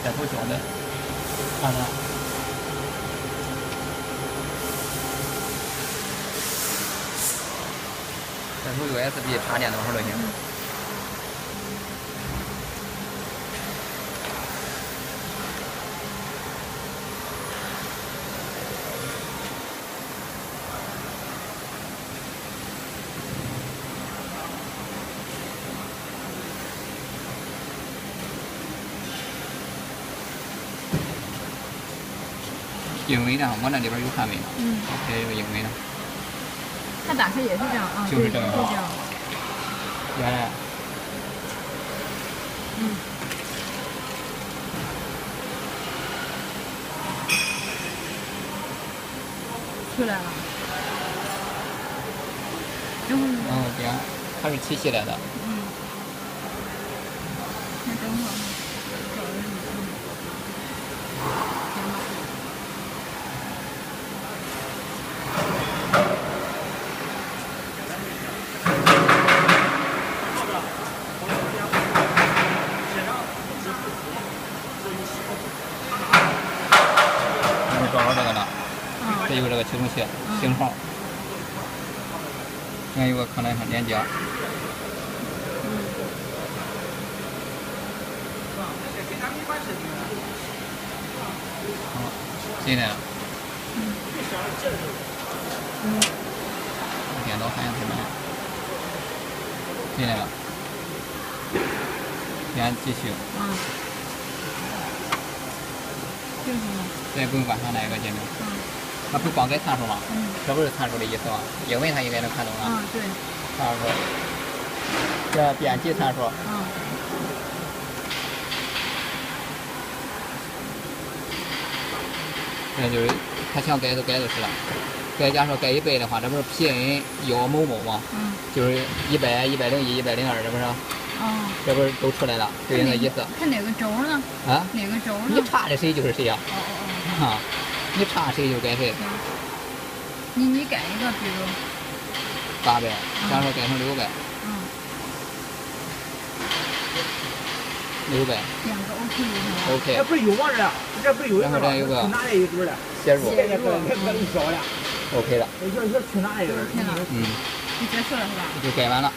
再投小的，看看。再投 USB 插电多少都行。英伟呢？我那里边有汉伟呢。还有个英伟呢。它打开也是这样啊，就是这样。就这样。原来。出来了。然后。对呀，它是提起来的。那等会儿。找着这个了，这有这个启动器型号，还有个可能是连接。好，进来了。电脑好像太慢。进来了。先继续。再不用关上那个界面。它不光给参数吗？这不是参数的意思吗？英文它应该能看懂啊。对。参数。这编辑参数。这就是他想改都改就是了。假设改100的话，这不是 PN 1某某吗？就是100、101、102，这不是？这不是都出来了，对应的意思。看哪个轴呢？啊？哪个轴呢？你插的谁就是谁呀。你插谁就改谁。你改一个，比如。800，假设改成600。600。两个 OK。OK。这不是有吗？这不是有一个吗？然后这有个。哪来一根的？写入。这个小的。 OK 了。要去哪来一根？你结束了是吧？就改完了。